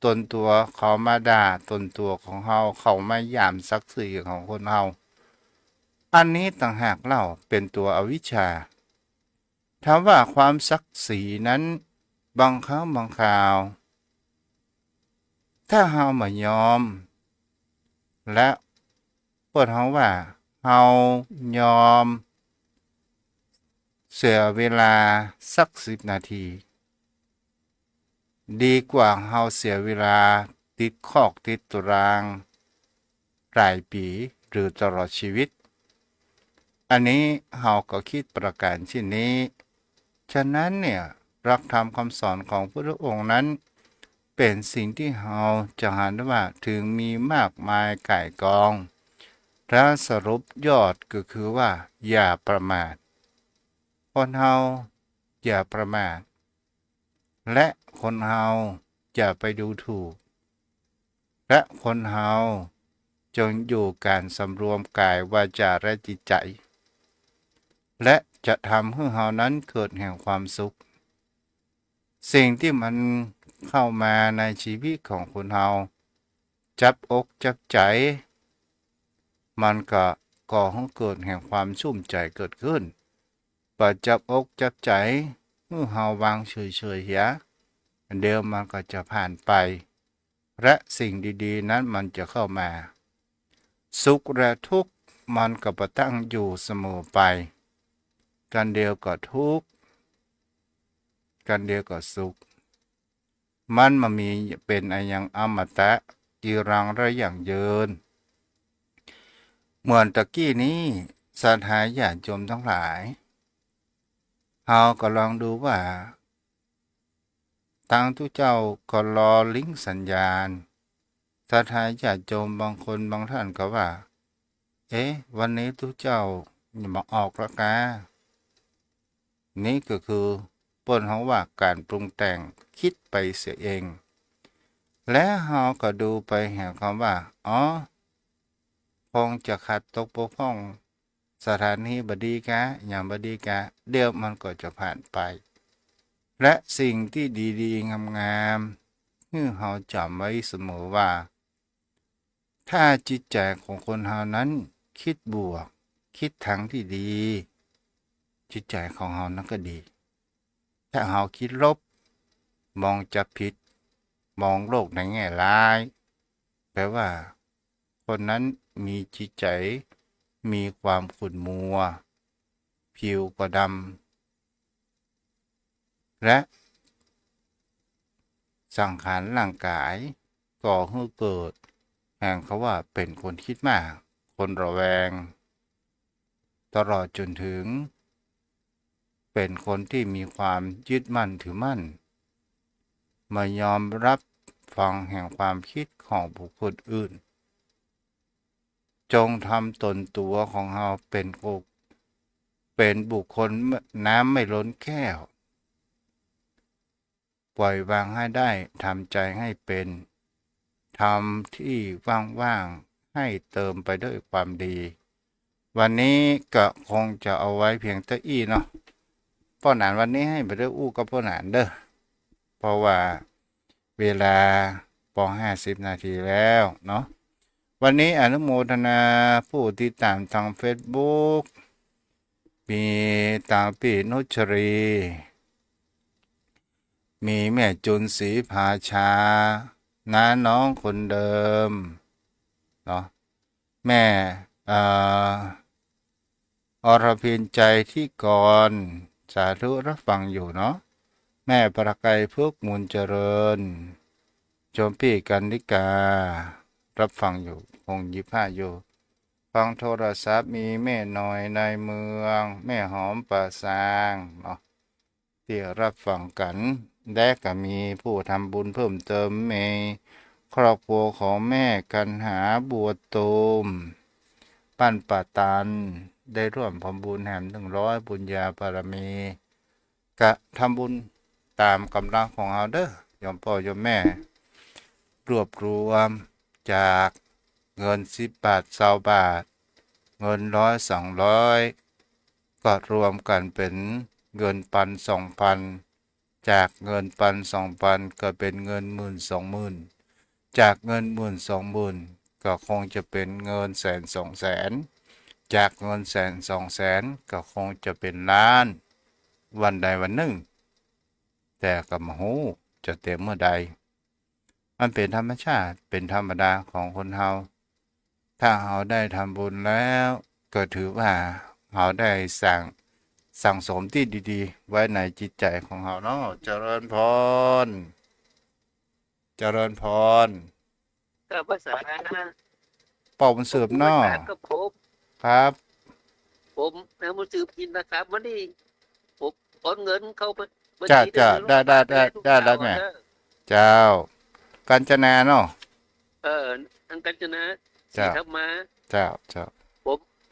ตนตัวเขามาด่าตนตัวของเฮาเขามาหยามศักดิ์ศรีของคนเฮาอันนี้ต่างหากเล่าเป็นตัวอวิชชาถามว่าความศักดิ์ศรีนั้นบางครั้งบางคราว ถ้าเฮาไม่ยอม และเปิดเฮาว่าเฮายอมเสียเวลาสัก10 นาที ดีกว่าเฮาเสียเวลาติดคอกติดตารางหลายปีหรือตลอดชีวิต อันนี้เฮาก็คิดประการเช่นนี้ ฉะนั้นเนี่ยหลักธรรมคำสอนของพระองค์นั้น เป็นสิ่งที่เฮาจะหันว่าถึงมีมากมายก่ายกองและสรุปยอดก็คือว่าอย่าประมาทคนเฮาอย่าประมาทและคนเฮาอย่าไปดูถูกและคนเฮาจงอยู่การสำรวมกายวาจาและจิตใจและจะทำให้เฮานั้นเกิดแห่งความสุขสิ่งที่มันเข้ามาในชีวิตของคนเฮาจับอกจับใจมันก็ก่อให้เกิดแห่งความชุ่มใจเกิดขึ้นปะจับอกจับใจเมื่อเฮาวางเฉยๆเหียเดี๋ยวมันก็จะผ่านไปและสิ่งดีๆนั้นมันจะเข้ามาสุขและทุกข์มันก็ประตั้งอยู่เสมอไป กันเดียวก็ทุกข์กันเดียวก็สุขมันมามีเป็นอันยังอมตะจีรังระอย่างเยินเหมือนตะกี้นี้สัทธาญาติโยมทั้งหลายเฮาก็ลองดูว่าทางทุกเจ้าก็รอลิงก์สัญญาณสัทธาญาติโยมบางคนบางท่านก็ว่าเอ๊ะวันนี้ทุกเจ้ามาออกละกานี่ก็คือเปิ้นเฮาว่าการปรุงแต่งคิดไปเสียเอง และเราก็ดูไปเห็นคำว่าอ๋อคงจะขัดตกบกพร่องสถานีบดีกะอย่างบดีกะเดี๋ยวมันก็จะผ่านไป และสิ่งที่ดีๆงามๆที่เราจำไว้เสมอว่า ถ้าจิตใจของคนเรานั้นคิดบวก คิดทางที่ดี จิตใจของเรานั้นก็ดี ถ้าเราคิดลบ มองจะผิด มองโลกในแง่ร้าย แปลว่า คนนั้นมีจิตใจ มีความขุ่นมัว ผิวก็ดำ และสังขารร่างกายก่อให้เกิด แห่งเขาว่าเป็นคนคิดมาก คนระแวง ตลอดจนถึง เป็นคนที่มีความยึดมั่นถือมั่นไม่ยอมรับฟังแห่งความคิดของบุคคลอื่น จงทำตนตัวของเราเป็นบุคคลน้ำไม่ล้นแก้ว ปล่อยวางให้ได้ทำใจให้เป็นทำที่ว่างๆให้เติมไปด้วยความดี วันนี้ก็คงจะเอาไว้เพียงเท่าอี้เนาะป้อหนานวันนี้ให้ไปด้วยอู้กับป้อหนานเด้อเพราะว่าเวลาป50 นาทีแล้วเนาะวันนี้อนุโมทนาผู้ติดตามทาง Facebook มีตาปีนุชรี มีแม่จุนศรีภาชาน้าน้องคนเดิมเนาะแม่อรพินใจที่ก่อนสาธุรับฟังอยู่เนาะแม่ประไกพึกมูลเจริญโจมพี่กันนิกา รับฟังอยู่คง25อยู่ฟังโทรศัพท์มีแม่น้อยในเมืองแม่หอมป่าซางเนาะที่รับฟังกันและก็มีผู้ทำบุญเพิ่มเติมในครอบครัวของแม่กันหาบัวตูมปั้นป่าตันได้ร่วมทำบุญแห่ม100บุญญาบารมีกะทำบุญตามกำลังของเราเด้อยอมพ่อยอมแม่รวบรวมจากเงิน10 บาท20 บาทเงิน100 200ก็รวมกันเป็นเงิน1,000 2,000จากเงิน1,000 2,000ก็เป็นเงิน10,000 20,000จากเงิน10,000 20,000ก็คงจะเป็นเงิน100,000 200,000จากเงิน100,000 200,000ก็คงจะเป็นล้านวันใดวันหนึ่งแต่ก็ไม่รู้จะเต็มเมื่อใดมันเป็นธรรมชาติเป็นธรรมดาของคนเฮาถ้าเฮาได้ทำบุญแล้วก็ถือว่าเฮาได้สั่งสมที่ดีๆไว้ในจิตใจของเฮาเนาะเจริญพรเจริญพรก็ภาษาเป่ามันเสืบเนาะ ก็ครับผมนะมันสืบกินนะครับวันนี้ผมโอนเงินเข้าไปบัญ จ้า ชี จ้าได้ได้ได้ ทุก ได้แล้ว เช้า แม่ นะ เจ้ากัญจนาเนาะ อันกันจะนะสี เจ้า ทำมา เจ้าเจ้า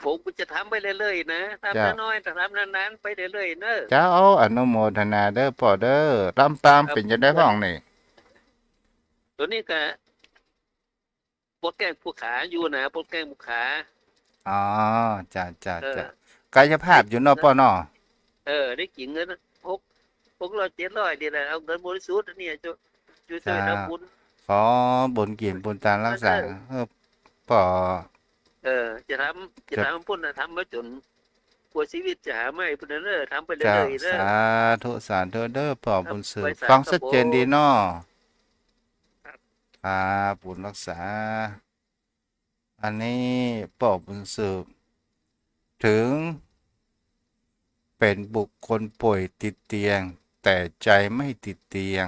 ผมจะทำไปเรื่อยๆนะทำ จ้ะ น้อยๆแต่ทำนานๆไปเรื่อยๆเนอะ เจ้าอนุโมทนาเด้อพ่อเด้อลำปางเป็นจะได้พ้องนี่ ตัวนี้ก็ปลดแกล้งผู้ขาอยู่นะปลดแกล้งผู้ขา อ๋อจ้าจ้า เออ จ้ากายภาพอยู่เนาะพ่อเนาะ ได้กี่เงิน600 700เดี๋ยวนะเอาเงินบริสุทธิ์อันเนี่ยช่วยทำบุญ ขอบุญกินบุญตานรักษาพ่อ จะทำพุ่นนะทำมาจนกว่าชีวิตจะหาไม่พุ่นนะเนอะทำไปเรื่ เจ้า อยๆเนอะ สาธุสาธุเด้อพ่อบุญสืบ ไว้สาธุ ฟังชัดเจนดีเนาะ ครับ ครับบุญรักษา อันนี้พ่อบุญสืบถึง เป็นบุคคลป่วยติดเตียง แต่ใจไม่ติดเตียง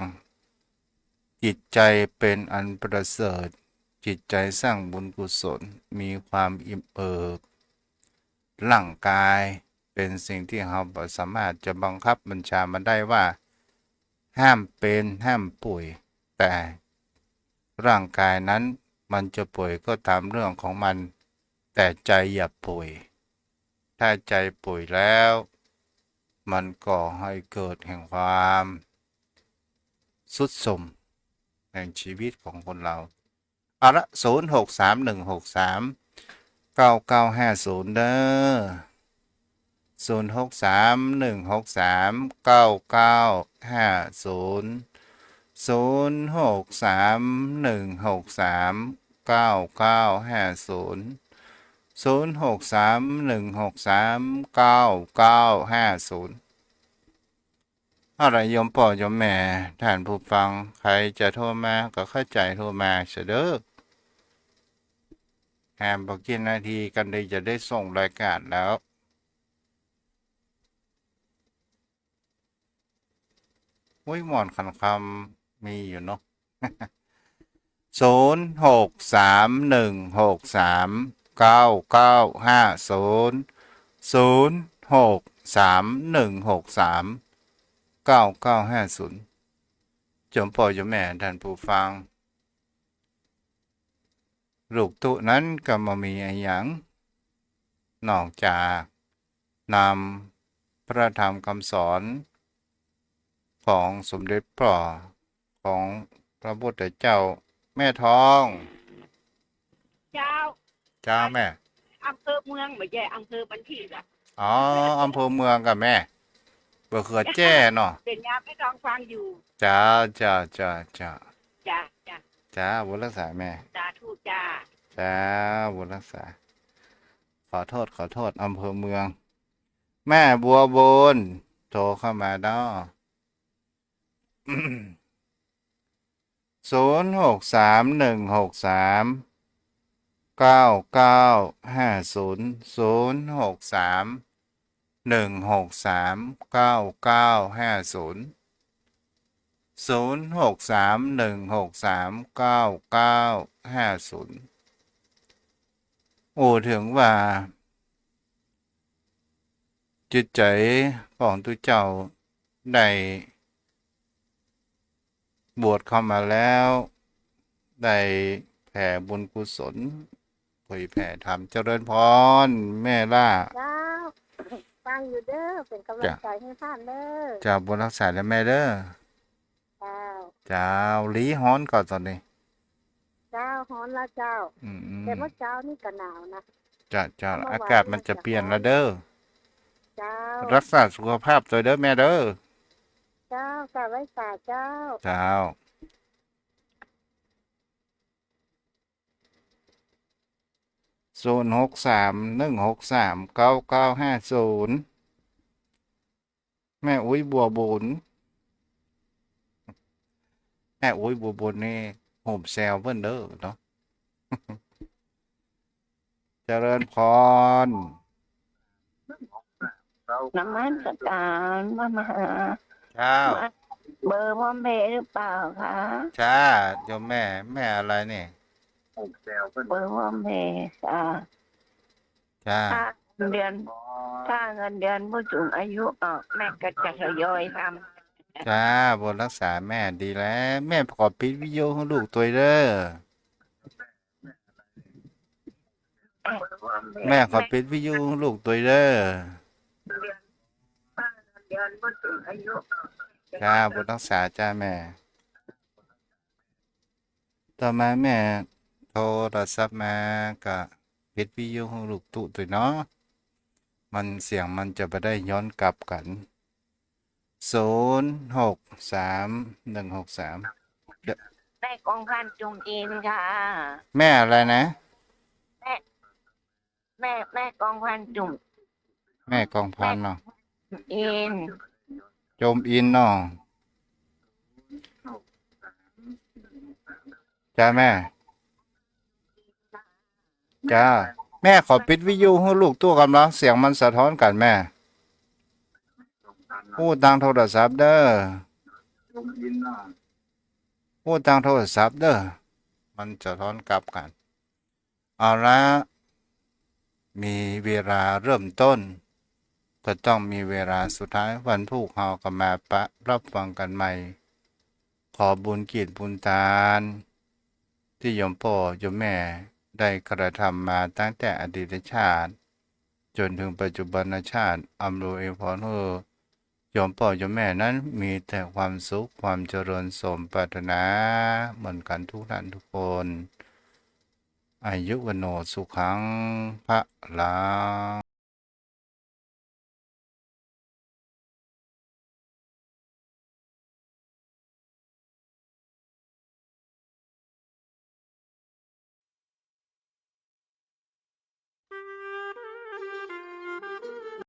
จิตใจเป็นอันประเสริฐ จิตใจสร้างบุญกุศลมีความอิ่มเอิบร่างกายเป็นสิ่งที่เราบ่สามารถจะบังคับบัญชามันได้ว่า ห้ามเป็นห้ามป่วย แต่ร่างกายนั้นมันจะป่วยก็ตามเรื่องของมัน แต่ใจอย่าป่วย ถ้าใจป่วยแล้ว มันก่อให้เกิดแห่งความทรุดโทรมแห่งชีวิตของคนเราเอาละ0631639950เด้อ06316399500631639950อะไรโยมพ่อโยมแม่ท่านผู้ฟังใครจะโทรมาก็เข้าใจโทรมาเสยเด้อแฮมบอกกินนาทีกันเลยจะได้ส่งรายการแล้วอุ้ยหมอนคันคำมีอยู่เนาะ0631639950จมพ่อจมแม่ท่านผู้ฟังลูกตุนั้นก็มามีอะไรอย่างนอกจากนำพระธรรมคำสอนของสมเด็จพ่อของพระพุทธเจ้าแม่ทอง เจ้า เจ้าแม่ อำเภอเมืองไม่ใช่อำเภอบันทีอ่ะ อ๋ออำเภอเมืองกับแม่เบอร์เขือแจ้เนาะ เป็นยามไม่ต้องฟังอยู่ จ้าจ้าจ้า จ้าบุญรักษาแม่ สาธุจ้า จ้าบุญรักษาขอโทษอำเภอเมือง แม่บัวบนโทรเข้ามาเนาะ0631639950โอ้ถึงว่าจิตใจของตุเจ้าได้บวชเข้ามาแล้วได้แผ่บุญกุศลเผยแผ่ธรรมเจริญพรแม่ล่า เจ้า ฟังอยู่เด้อ เป็นกำลังใจให้ท่านเด้อ จะบุญรักษาและแม่เด้อ เจ้า เจ้าลีฮ้อนก่อนตอนนี้ เจ้าฮ้อนละเจ้า อืม แต่เมื่อเช้านี่ก็หนาวนะ จะอากาศมันจะเปลี่ยนแล้วเด้อ เจ้า รักษาสุขภาพตัวเด้อแม่เด้อ เจ้ากะไว้สาเจ้า เจ้า0631639950แม่อุ้ยบัวบุญแม่อุ้ยบัวบุญนี่โฮมแซลเพิ่นเด้อเนาะ เจริญพร น้ำมันสการมาหา เจ้า เบอร์พ่อแม่หรือเปล่าคะ จ้าโยมแม่อะไรเนี่ย เบอร์พ่อแม่จ้า จ้า ถ้าเดือนถ้าเงินเดือนผู้สูงอายุออกแม่ก็จะทยอยท จ้าบุญรักษาแม่ดีแล้ว แม่ขอปิดวิดีโอของลูกตัวเด้อ ำ แม่ขอปิดวิดีโอของลูกตัวเด้อ ถ้าเงินเดือนผู้สูงอายุออก จ้าบุญรักษาจ้าแม่ ต่อมาแม่โทรศัพท์มาก็ปิดวิดีโอของลูกตุตัวเนาะมันเสียงมันจะไปได้ย้อนกลับกัน063163แม่กองพันจุงอินค่ะ แม่อะไรนะ แม่กองพันจุง แม่กองพันเนาะ อิน โจมอินเนาะจ้าแม่ จ้า แม่ขอปิดวิดีโอให้ลูกตัวกันเนาะเสียงมันสะท้อนกันแม่ พูดทางโทรศัพท์เด้อพูดทางโทรศัพท์เด้อมันจะท้อนกลับกันเอาละมีเวลาเริ่มต้นก็ต้องมีเวลาสุดท้ายวันพรุ่งเราก็มารับฟังกันใหม่ขอบุญกิจบุญทานที่โยมพ่อโยมแม่ได้กระทำมาตั้งแต่อดีตชาติจนถึงปัจจุบันชาติอำนวยพรให้โยมพ่อโยมแม่นั้นมีแต่ความสุขความเจริญสมปรารถนาเหมือนกันทุกท่านทุกคนอายุวโนสุขังพระลัง